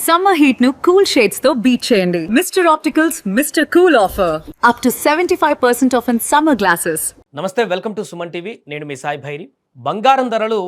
Summer heat nu cool shades తో beat చేయండి. Mr. Opticals Mr. Cool offer up to 75% off in summer glasses. నమస్తే, welcome to Suman TV. నేను మీ సాయి భైరి. బంగారం ధరలు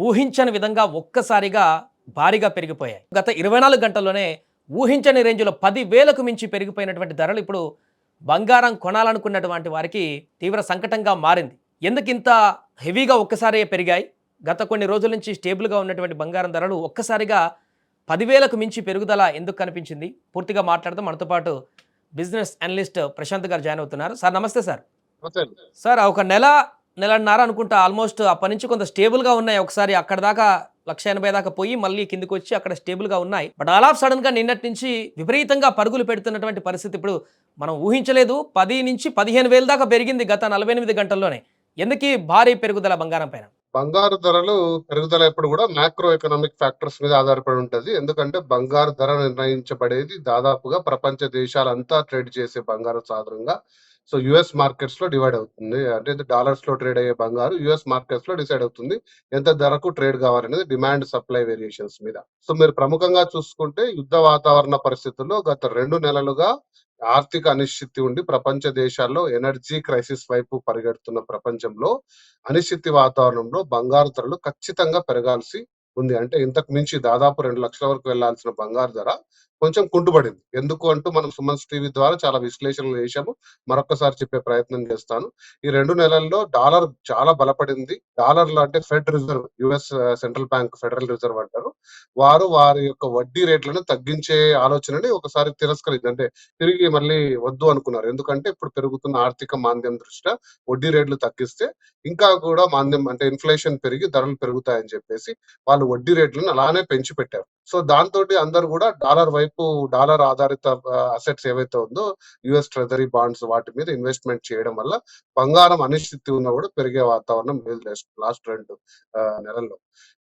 ఊహించని విధంగా ఒక్కసారిగా భారీగా పెరిగిపోయాయి. గత 24 గంటల్లోనే ఊహించని రేంజ్లో 10,000కు మించి పెరిగిపోయినటువంటి ధరలు ఇప్పుడు బంగారం కొనాలనుకున్నటువంటి వారికి తీవ్ర సంకటంగా మారింది. ఎందుకు ఇంత హెవీగా ఒక్కసారి పెరిగాయి? గత కొన్ని రోజుల నుంచి స్టేబుల్గా ఉన్నటువంటి బంగారం ధరలు ఒక్కసారిగా 10,000కు మించి పెరుగుదల ఎందుకు కనిపించింది? పూర్తిగా మాట్లాడదాం. మనతో పాటు బిజినెస్ అనలిస్ట్ ప్రశాంత్ గారు జాయిన్ అవుతున్నారు. సార్ నమస్తే. సార్ ఒక నెలన్నర అనుకుంటా ఆల్మోస్ట్ అప్పటి నుంచి కొంత స్టేబుల్గా ఉన్నాయి. ఒకసారి అక్కడ దాకా 1,80,000 దాకా పోయి మళ్ళీ కిందికి వచ్చి అక్కడ స్టేబుల్గా ఉన్నాయి. బట్ ఆల్ ఆఫ్ సడన్గా నిన్నటి నుంచి విపరీతంగా పరుగులు పెడుతున్నటువంటి పరిస్థితి ఇప్పుడు మనం ఊహించలేదు. 10 నుంచి 15,000 దాకా పెరిగింది గత 48 గంటల్లోనే. ఎందుకు భారీ పెరుగుదల బంగారం పైన? బంగారు ధరలు పెరుగుదల ఎప్పుడు కూడా మ్యాక్రో ఎకనామిక్ ఫ్యాక్టర్స్ మీద ఆధారపడి ఉంటది. ఎందుకంటే బంగారు ధర నిర్ణయించబడేది దాదాపుగా ప్రపంచ దేశాలంతా ట్రేడ్ చేసే బంగారు సాధారణంగా యుఎస్ మార్కెట్స్ లో డివైడ్ అవుతుంది. అంటే డాలర్స్ లో ట్రేడ్ అయ్యే బంగారు యుఎస్ మార్కెట్స్ లో డిసైడ్ అవుతుంది ఎంత ధరకు ట్రేడ్ కావాలనేది డిమాండ్ సప్లై వేరియేషన్స్ మీద. మీరు ప్రముఖంగా చూసుకుంటే యుద్ధ వాతావరణ పరిస్థితుల్లో గత 2 నెలలుగా ఆర్థిక అనిశ్చితి ఉండి ప్రపంచ దేశాల్లో ఎనర్జీ క్రైసిస్ వైపు పరిగెడుతున్న ప్రపంచంలో అనిశ్చితి వాతావరణంలో బంగారు ధరలు ఖచ్చితంగా పెరగాల్సి ఉంది. అంటే ఇంతకు మించి దాదాపు 2 లక్షల వరకు వెళ్లాల్సిన బంగారు ధర కొంచెం కుంటుపడింది. ఎందుకు అంటూ మనం సుమన్స్ టీవీ ద్వారా చాలా విశ్లేషణలు చేశాము. మరొకసారి చెప్పే ప్రయత్నం చేస్తాను. ఈ 2 నెలల్లో డాలర్ చాలా బలపడింది. డాలర్లు అంటే fed reserve, US central bank federal reserve అంటారు. వారి యొక్క వడ్డీ రేట్లను తగ్గించే ఆలోచనని ఒకసారి తిరస్కరించింది. అంటే తిరిగి మళ్ళీ వద్దు అనుకున్నారు. ఎందుకంటే ఇప్పుడు పెరుగుతున్న ఆర్థిక మాంద్యం దృష్ట్యా వడ్డీ రేట్లు తగ్గిస్తే ఇంకా కూడా మాంద్యం అంటే ఇన్ఫ్లేషన్ పెరిగి ధరలు పెరుగుతాయని చెప్పేసి వాళ్ళు వడ్డీ రేట్లను అలానే పెంచి పెట్టారు. దాంతో అందరు కూడా డాలర్ ఆధారిత అసెట్స్ ఏవైతే ఉందో యుఎస్ ట్రెజరీ బాండ్స్ వాటి మీద ఇన్వెస్ట్మెంట్ చేయడం వల్ల బంగారం అనిశ్చితి ఉన్నా కూడా పెరిగే వాతావరణం లేదు లాస్ట్ 2 నెలల్లో.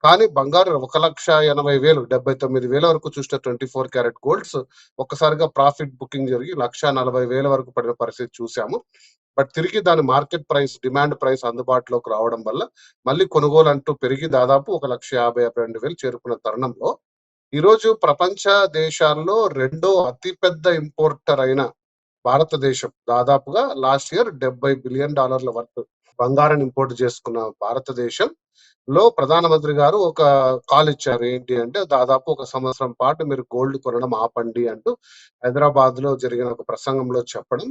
కానీ బంగారు 1,80,000 79,000 వరకు చూసిన 24 క్యారెట్ గోల్డ్స్ ఒక్కసారిగా ప్రాఫిట్ బుకింగ్ జరిగి 1,40,000 వరకు పడిన పరిస్థితి చూసాము. బట్ తిరిగి దాని మార్కెట్ ప్రైస్, డిమాండ్ ప్రైస్ అందుబాటులోకి రావడం వల్ల మళ్ళీ కొనుగోలు అంటూ పెరిగి దాదాపు 1,52,000 చేరుకున్న తరుణంలో ఈ రోజు ప్రపంచ దేశాల్లో 2వ అతిపెద్ద ఇంపోర్టర్ అయిన భారతదేశం దాదాపుగా లాస్ట్ ఇయర్ $70 బిలియన్ వర్త్ బంగారం ఇంపోర్ట్ చేసుకున్న భారతదేశం లో ప్రధానమంత్రి గారు ఒక కాల్ ఇచ్చారు. ఏంటి అంటే దాదాపు 1 సంవత్సరం పాటు మీరు గోల్డ్ కొనడం ఆపండి అంటూ హైదరాబాద్ లో జరిగిన ఒక ప్రసంగంలో చెప్పడం.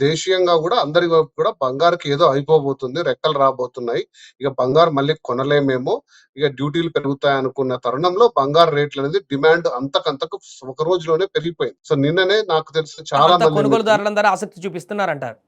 దేశీయంగా కూడా అందరి వైపు కూడా బంగారుకి ఏదో అయిపోబోతుంది, రెక్కలు రాబోతున్నాయి, ఇక బంగారు మళ్ళీ కొనలేమేమో, ఇక డ్యూటీలు పెరుగుతాయి అనుకున్న తరుణంలో బంగారు రేట్లు అనేది డిమాండ్ అంతకంతకు ఒక రోజులోనే పెరిగిపోయింది. నిన్ననే నాకు తెలిసిన చాలా మంది కొనుగోలుదారులందరూ ఆసక్తి చూపిస్తున్నారంటారు.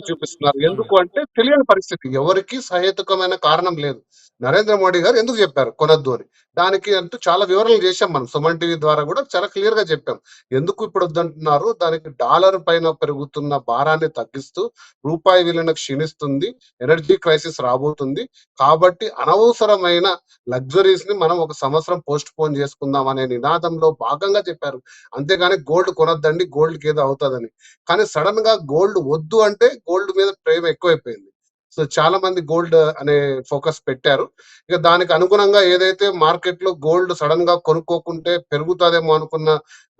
చూపిస్తున్నారు. ఎందుకు అంటే తెలియని పరిస్థితి, ఎవరికి సహేతుకమైన కారణం లేదు. నరేంద్ర మోడీ గారు ఎందుకు చెప్పారు కొనొద్దు అని, దానికి అంటూ చాలా వివరణలు చేశాం మనం సుమన్ టీవీ ద్వారా కూడా చాలా క్లియర్ గా చెప్పాం. ఎందుకు ఇప్పుడు వద్దంటున్నారు, దానికి డాలర్ పైన పెరుగుతున్న భారాన్ని తగ్గిస్తూ రూపాయి విలువ క్షీణిస్తుంది, ఎనర్జీ క్రైసిస్ రాబోతుంది, కాబట్టి అనవసరమైన లగ్జరీస్ ని మనం 1 సంవత్సరం పోస్ట్ పోన్ చేసుకుందాం అనే నినాదంలో భాగంగా చెప్పారు. అంతేగాని గోల్డ్ కొనొద్దండి, గోల్డ్ కి ఏదో అవుతుందని. కానీ సడన్ గా గోల్డ్ వద్దు అంటే గోల్డ్ మీద ప్రేమ ఎక్కువైపోయింది. చాలా మంది గోల్డ్ అనే ఫోకస్ పెట్టారు. ఇక దానికి అనుగుణంగా ఏదైతే మార్కెట్ లో గోల్డ్ సడన్ గా కొనుక్కోకుంటే పెరుగుతుందేమో అనుకున్న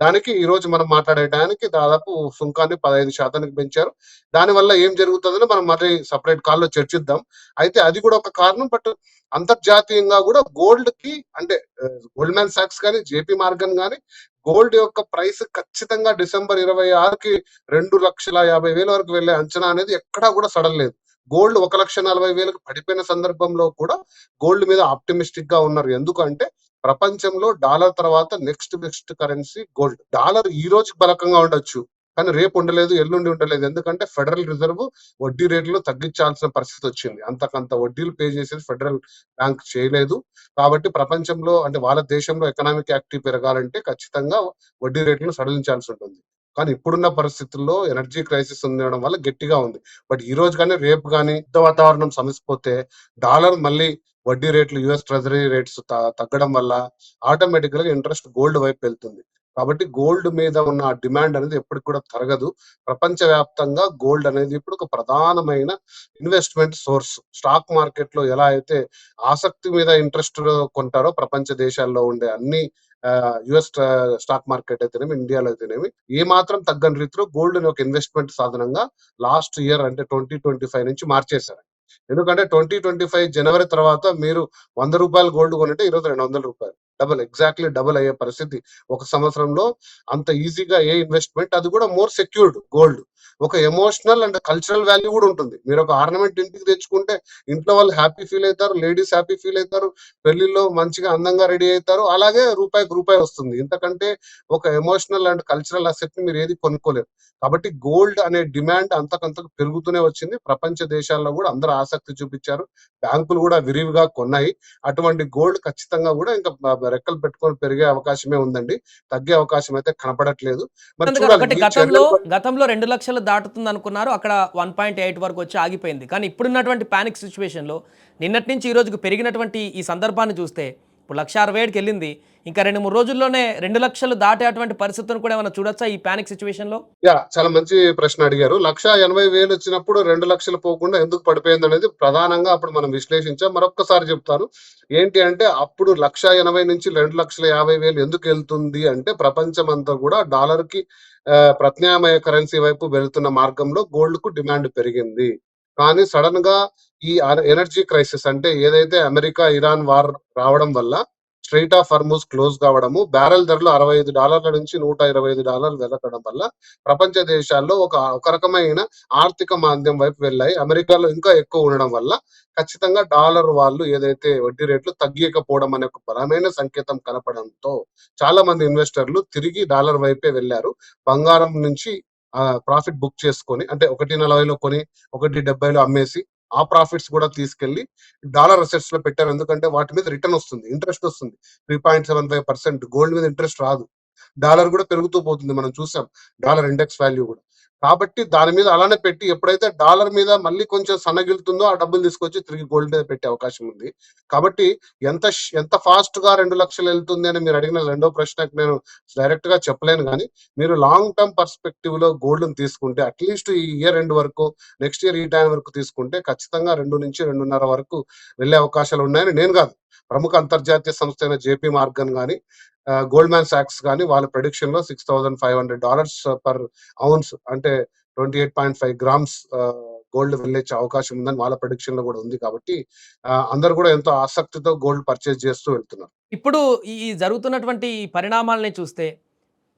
దానికి ఈ రోజు మనం మాట్లాడేటానికి దాదాపు సుంకాన్ని 15% పెంచారు. దానివల్ల ఏం జరుగుతుందని మనం మళ్ళీ సపరేట్ కాల్లో చర్చిద్దాం. అయితే అది కూడా ఒక కారణం. బట్ అంతర్జాతీయంగా కూడా గోల్డ్ కి అంటే గోల్డ్మ్యాన్ సాక్స్ కానీ, జేపీ మార్గన్ కానీ గోల్డ్ యొక్క ప్రైస్ ఖచ్చితంగా డిసెంబర్ 26కి 2,50,000 వరకు వెళ్లే అంచనా అనేది ఎక్కడా కూడా సడలేదు. గోల్డ్ 1,40,000 పడిపోయిన సందర్భంలో కూడా గోల్డ్ మీద ఆప్టిమిస్టిక్ గా ఉన్నారు. ఎందుకంటే ప్రపంచంలో డాలర్ తర్వాత next best currency gold. Dollar ఈ రోజు బలకంగా ఉండొచ్చు, కానీ రేపు ఉండలేదు, ఎల్లుండి ఉండలేదు. ఎందుకంటే ఫెడరల్ రిజర్వ్ వడ్డీ రేట్లు తగ్గించాల్సిన పరిస్థితి వచ్చింది. అంతకంత వడ్డీలు పే చేసేది ఫెడరల్ బ్యాంక్ చేయలేదు. కాబట్టి ప్రపంచంలో అంటే వాళ్ళ దేశంలో ఎకనామిక్ యాక్టివ్ పెరగాలంటే ఖచ్చితంగా వడ్డీ రేట్లను సడలించాల్సి ఉంటుంది. కానీ ఇప్పుడున్న పరిస్థితుల్లో ఎనర్జీ క్రైసిస్ ఉండడం వల్ల గట్టిగా ఉంది. బట్ ఈ రోజు కానీ రేపు కానీ యుద్ధ వాతావరణం సమసిపోతే డాలర్ మళ్ళీ వడ్డీ రేట్లు, యుఎస్ ట్రెజరీ రేట్స్ తగ్గడం వల్ల ఆటోమేటిక్ గా ఇంట్రెస్ట్ గోల్డ్ వైపు వెళ్తుంది. కాబట్టి గోల్డ్ మీద ఉన్న డిమాండ్ అనేది ఎప్పటికి కూడా తరగదు. ప్రపంచ వ్యాప్తంగా గోల్డ్ అనేది ఇప్పుడు ఒక ప్రధానమైన ఇన్వెస్ట్మెంట్ సోర్స్. స్టాక్ మార్కెట్ లో ఎలా అయితే ఆసక్తి మీద ఇంట్రెస్ట్ కొంటారో ప్రపంచ దేశాల్లో ఉండే అన్ని యుఎస్ స్టాక్ మార్కెట్ అయితేనేమి, ఇండియాలో అయితేనేమి ఏ మాత్రం తగ్గని రీతిలో గోల్డ్ ని ఒక ఇన్వెస్ట్మెంట్ సాధనంగా లాస్ట్ ఇయర్ అంటే 2025 నుంచి మార్చేశారు. ఎందుకంటే 2025 జనవరి తర్వాత మీరు ₹100 గోల్డ్ కొనంటే ఈరోజు ₹200 డబుల్, ఎగ్జాక్ట్లీ డబుల్ అయ్యే పరిస్థితి ఒక సంవత్సరంలో. అంత ఈజీగా ఏ ఇన్వెస్ట్మెంట్, అది కూడా మోర్ సెక్యూర్డ్ గోల్డ్. ఒక ఎమోషనల్ అండ్ కల్చరల్ వాల్యూ కూడా ఉంటుంది. మీరు ఒక ఆర్నమెంట్ ఇంటికి తెచ్చుకుంటే ఇంట్లో వాళ్ళు హ్యాపీ ఫీల్ అవుతారు, లేడీస్ హ్యాపీ ఫీల్ అవుతారు, పెళ్లిలో మంచిగా అందంగా రెడీ అవుతారు. అలాగే రూపాయికి రూపాయి వస్తుంది. ఇంతకంటే ఒక ఎమోషనల్ అండ్ కల్చరల్ అసెట్ ని మీరు ఏది కొనుక్కోలేరు. కాబట్టి గోల్డ్ అనే డిమాండ్ అంతకంతకు పెరుగుతూనే వచ్చింది. ప్రపంచ దేశాల్లో కూడా అందరూ ఆసక్తి చూపించారు. బ్యాంకులు కూడా విరివిగా కొన్నాయి. అటువంటి గోల్డ్ ఖచ్చితంగా కూడా ఇంకా రెక్కలు పెట్టుకొని పెరిగే అవకాశమే ఉందండి. తగ్గే అవకాశం అయితే కనపడట్లేదు. మరి ప్రశాంత్ గారు, చూడాలి ఒకటి ఈ గతంలో చర్యలు. గతంలో 2 లక్షలు దాటుతుంది అనుకున్నారు, అక్కడ 1.8 వరకు వచ్చి ఆగిపోయింది. కానీ ఇప్పుడున్నటువంటి పానిక్ సిచ్యువేషన్లో నిన్నటి నుంచి ఈ రోజుకు పెరిగినటువంటి ఈ సందర్భాన్ని చూస్తే ఇప్పుడు 1,60,000కి వెళ్ళింది. ఇంకా 2-3 రోజుల్లోనే 2 లక్షలు దాటేటువంటి పరిస్థితులను కూడా ఏమైనా చూడొచ్చా ఈ పానిక్ సిచ్యువేషన్లో? చాలా మంచి ప్రశ్న అడిగారు. 1,80,000 వచ్చినప్పుడు 2 లక్షలు పోకుండా ఎందుకు పడిపోయింది అనేది ప్రధానంగా అప్పుడు మనం విశ్లేషించాం. మరొక్కసారి చెప్తాను. ఏంటి అంటే అప్పుడు 1,80,000 నుంచి 2,50,000 ఎందుకు వెళ్తుంది అంటే ప్రపంచం అంతా కూడా డాలర్ కి ప్రత్యామ్నాయ కరెన్సీ వైపు వెళ్తున్న మార్గంలో గోల్డ్ కు డిమాండ్ పెరిగింది. కానీ సడన్ గా ఈ ఎనర్జీ క్రైసిస్ అంటే ఏదైతే అమెరికా ఇరాన్ వార్ రావడం వల్ల స్ట్రెయిట్ ఆఫ్ హర్ముజ్ క్లోజ్ కావడము, బ్యారెల్ ధరలు $65 నుంచి $125 వెలకడం వల్ల ప్రపంచ దేశాల్లో ఒక రకమైన ఆర్థిక మాంద్యం వైపు వెళ్ళాయి. అమెరికాలో ఇంకా ఎక్కువ ఉండడం వల్ల ఖచ్చితంగా డాలర్ వాళ్ళు ఏదైతే వడ్డీ రేట్లు తగ్గకపోవడం అనే ఒక బలమైన సంకేతం కనపడంతో చాలా మంది ఇన్వెస్టర్లు తిరిగి డాలర్ వైపే వెళ్ళారు. బంగారం నుంచి ప్రాఫిట్ బుక్ చేసుకొని, అంటే 1.40లో కొని 1.70లో అమ్మేసి ఆ ప్రాఫిట్స్ కూడా తీసుకెళ్లి డాలర్ అసెట్స్ లో పెట్టారు. ఎందుకంటే వాటి మీద రిటర్న్ వస్తుంది, ఇంట్రెస్ట్ వస్తుంది. 3.75%. గోల్డ్ మీద ఇంట్రెస్ట్ రాదు. డాలర్ కూడా పెరుగుతూ పోతుంది. మనం చూసాం డాలర్ ఇండెక్స్ వాల్యూ కూడా. కాబట్టి దాని మీద అలానే పెట్టి ఎప్పుడైతే డాలర్ మీద మళ్ళీ కొంచెం సన్నగిలుతుందో ఆ డబ్బులు తీసుకొచ్చి తిరిగి గోల్డ్ మీద పెట్టే అవకాశం ఉంది. కాబట్టి ఎంత ఫాస్ట్ గా 2 లక్షలు వెళ్తుంది అని మీరు అడిగిన రెండో ప్రశ్నకు నేను డైరెక్ట్ గా చెప్పలేను. కానీ మీరు లాంగ్ టర్మ్ పర్స్పెక్టివ్ లో గోల్డ్ ని తీసుకుంటే అట్లీస్ట్ ఈ ఇయర్ ఎండ్ వరకు, నెక్స్ట్ ఇయర్ ఈ టైం వరకు తీసుకుంటే ఖచ్చితంగా 2 నుంచి 2.5 వరకు వెళ్లే అవకాశాలు ఉన్నాయని నేను కాదు, ప్రముఖ అంతర్జాతీయ సంస్థ అయిన జేపీ మార్గన్ గాని, గోల్డ్‌మ్యాన్ సాక్స్ గాని వాళ్ళ ప్రెడిక్షన్ లో $6,500 పర్ ఔన్స్ అంటే 28.5 గ్రామ్స్ గోల్డ్ వెళ్ళే అవకాశం ఉందని వాళ్ళ ప్రెడిక్షన్ లో కూడా ఉంది. కాబట్టి అందరూ కూడా ఎంతో ఆసక్తితో గోల్డ్ పర్చేజ్ చేస్తూ వెళ్తున్నారు. ఇప్పుడు ఈ ఈ జరుగుతున్నటువంటి ఈ పరిణామాలని చూస్తే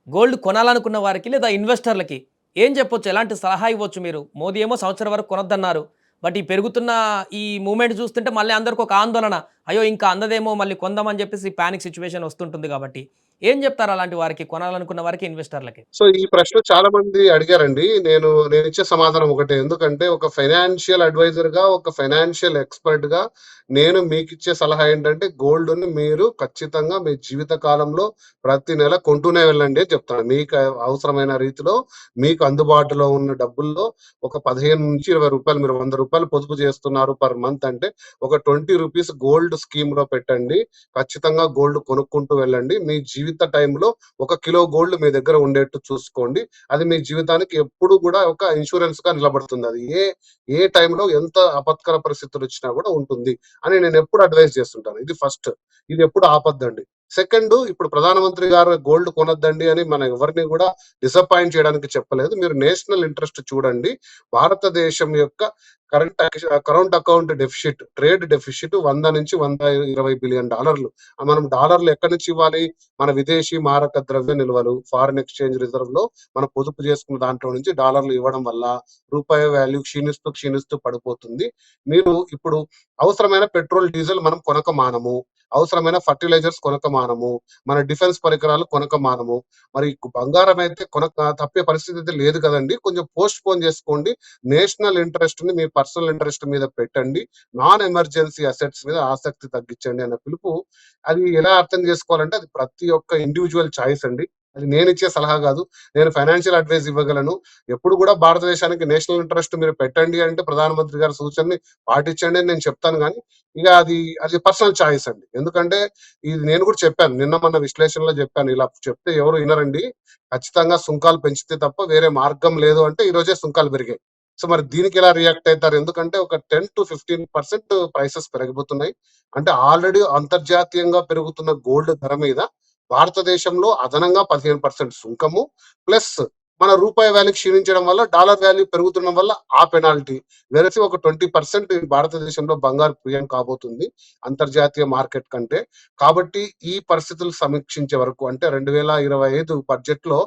గోల్డ్ కొనాలనుకున్న వారికి లేదా ఇన్వెస్టర్లకి ఏం చెప్పొచ్చు? ఎలాంటి సలహా ఇవ్వచ్చు మీరు? మోదీ ఏమో సంవత్సరం వరకు కొనొద్దన్నారు. బట్ ఈ పెరుగుతున్న ఈ మూవ్‌మెంట్ చూస్తుంటే మళ్ళీ అందరికి ఒక ఆందోళన. అయ్యో! ఇంకా అందదేమో మళ్ళీ కొందామని చెప్పేసి పానిక్ సిట్యుయేషన్ వస్తుంటుంది కాబట్టి. ఏం చెప్తారు అలాంటి వారికి, కొనాలనుకున్న వారికి, ఇన్వెస్టర్లకి? సో ఈ ప్రశ్న చాలా మంది అడిగారండి. నేనిచ్చే సమాధానం ఒకటే. ఎందుకంటే ఒక ఫైనాన్షియల్ అడ్వైజర్ గా, ఒక ఫైనాన్షియల్ ఎక్స్‌పర్ట్ గా నేను మీకిచ్చే సలహా ఏంటంటే గోల్డ్‌ని మీరు ఖచ్చితంగా మీ జీవిత కాలంలో ప్రతి నెల కొంటూనే వెళ్ళండి అని చెప్తాను. మీకు అవసరమైన రీతిలో మీకు అందుబాటులో ఉన్న డబ్బుల్లో ఒక ₹15-20 మీరు ₹100 పొదుపు చేస్తున్నారు పర్ మంత్ అంటే ఒక ₹20 గోల్డ్ స్కీమ్ లో పెట్టండి. ఖచ్చితంగా గోల్డ్ కొనుక్కుంటూ వెళ్ళండి. మీ జీవిత టైంలో 1 కిలో గోల్డ్ మీ దగ్గర ఉండేట్టు చూసుకోండి. అది మీ జీవితానికి ఎప్పుడు కూడా ఒక ఇన్సూరెన్స్ గా నిలబడుతుంది. అది ఏ టైంలో ఎంత ఆపత్కర పరిస్థితులు వచ్చినా కూడా ఉంటుంది అని నేను ఎప్పుడు అడ్వైస్ చేస్తుంటాను. ఇది ఫస్ట్. ఇది ఎప్పుడు ఆపొద్దండి. సెకండ్, ఇప్పుడు ప్రధానమంత్రి గారు గోల్డ్ కొనొద్దండి అని మనం ఎవరిని కూడా డిసప్పాయింట్ చేయడానికి చెప్పలేదు. మీరు నేషనల్ ఇంట్రెస్ట్ చూడండి. భారతదేశం యొక్క current account deficit, trade deficit 100 నుంచి $120 బిలియన్. మనం డాలర్లు ఎక్కడి నుంచి ఇవ్వాలి? మన విదేశీ మారక ద్రవ్య నిల్వలు, ఫారిన్ ఎక్స్చేంజ్ రిజర్వ్ లో మనం పొదుపు చేసుకున్న దాంట్లో నుంచి డాలర్లు ఇవ్వడం వల్ల రూపాయి వాల్యూ క్షీణిస్తూ క్షీణిస్తూ పడిపోతుంది. మీరు ఇప్పుడు అవసరమైన పెట్రోల్, డీజిల్ మనం కొనక మానము. అవసరమైన ఫర్టిలైజర్స్ కొనక మానము. మన డిఫెన్స్ పరికరాలు కొనక మానము. మరి బంగారం అయితే తప్పే పరిస్థితి అయితే లేదు కదండి. కొంచెం పోస్ట్ పోన్ చేసుకోండి. నేషనల్ ఇంట్రెస్ట్ ని మీ పర్సనల్ ఇంట్రెస్ట్ మీద పెట్టండి. నాన్ ఎమర్జెన్సీ అసెట్స్ మీద ఆసక్తి తగ్గించండి అన్న పిలుపు. అది ఎలా అర్థం చేసుకోవాలంటే అది ప్రతి ఒక్క ఇండివిజువల్ చాయిస్ అండి. అది నేనిచ్చే సలహా కాదు. నేను ఫైనాన్షియల్ అడ్వైస్ ఇవ్వగలను. ఎప్పుడు కూడా భారతదేశానికి నేషనల్ ఇంట్రెస్ట్ మీరు పెట్టండి అంటే ప్రధానమంత్రి గారి సూచనని పాటించండి అని నేను చెప్తాను. కానీ ఇక అది పర్సనల్ చాయిస్ అండి. ఎందుకంటే ఇది నేను కూడా చెప్పాను. నిన్న మొన్న విశ్లేషణలో చెప్పాను. ఇలా చెప్తే ఎవరు వినరండి. ఖచ్చితంగా సుంకాలు పెంచితే తప్ప వేరే మార్గం లేదు అంటే ఈ రోజే సుంకాలు పెరిగాయి. సో మరి దీనికి ఎలా రియాక్ట్ అవుతారు? ఎందుకంటే ఒక 10-15% ప్రైసెస్ పెరిగిపోతున్నాయి. అంటే ఆల్రెడీ అంతర్జాతీయంగా పెరుగుతున్న గోల్డ్ ధర మీద భారతదేశంలో అదనంగా 15% సుంకము ప్లస్ మన రూపాయి వాల్యూ క్షీణించడం వల్ల డాలర్ వాల్యూ పెరుగుతుండడం వల్ల ఆ పెనాల్టీ వెరసి ఒక 20% భారతదేశంలో బంగారు ప్రియం కాబోతుంది అంతర్జాతీయ మార్కెట్ కంటే. కాబట్టి ఈ పరిస్థితులు సమీక్షించే వరకు అంటే 2025 బడ్జెట్ లో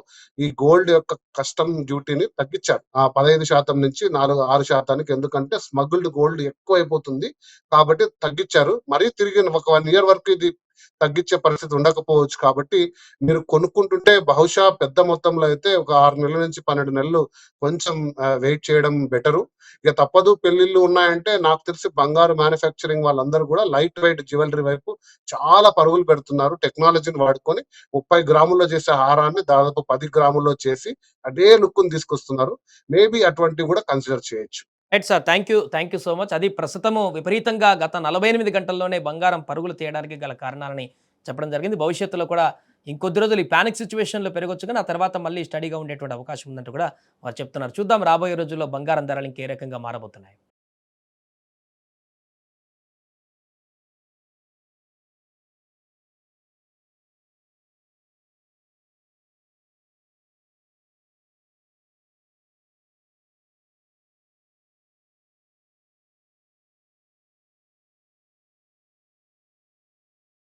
ఈ గోల్డ్ యొక్క కస్టమ్ డ్యూటీని తగ్గించారు 15% నుంచి 6%. ఎందుకంటే స్మగుల్డ్ గోల్డ్ ఎక్కువ అయిపోతుంది కాబట్టి తగ్గించారు. మరీ తిరిగి ఒక 1 year వరకు ఇది తగ్గించే పరిస్థితి ఉండకపోవచ్చు. కాబట్టి మీరు కొనుక్కుంటుంటే బహుశా పెద్ద మొత్తంలో అయితే ఒక 6 నెలల నుంచి 12 నెలలు కొంచెం వెయిట్ చేయడం బెటరు. ఇక తప్పదు, పెళ్లిళ్ళు ఉన్నాయంటే నాకు తెలిసి బంగారు మ్యానుఫ్యాక్చరింగ్ వాళ్ళందరూ కూడా లైట్ వెయిట్ జ్యువెలరీ వైపు చాలా పరుగులు పెడుతున్నారు. టెక్నాలజీని వాడుకొని 30 గ్రాముల్లో చేసే హారాన్ని దాదాపు 10 గ్రాముల్లో చేసి అదే లుక్ని తీసుకొస్తున్నారు. మేబీ అటువంటివి కూడా కన్సిడర్ చేయొచ్చు. Right sir, thank you so much. అది ప్రస్తుతము విపరీతంగా గత 48 గంటల్లోనే బంగారం పరుగులు తీయడానికి గల కారణాలని చెప్పడం జరిగింది. భవిష్యత్తులో కూడా ఇంకొద్ది రోజులు ఈ పానిక్ సిచ్యువేషన్లో పెరగొచ్చు, కానీ ఆ తర్వాత మళ్ళీ స్టడీగా ఉండేటువంటి అవకాశం ఉందంటూ కూడా వారు చెప్తున్నారు. చూద్దాం రాబోయే రోజుల్లో బంగారం ధరలు ఇంకే రకంగా మారబోతున్నాయి.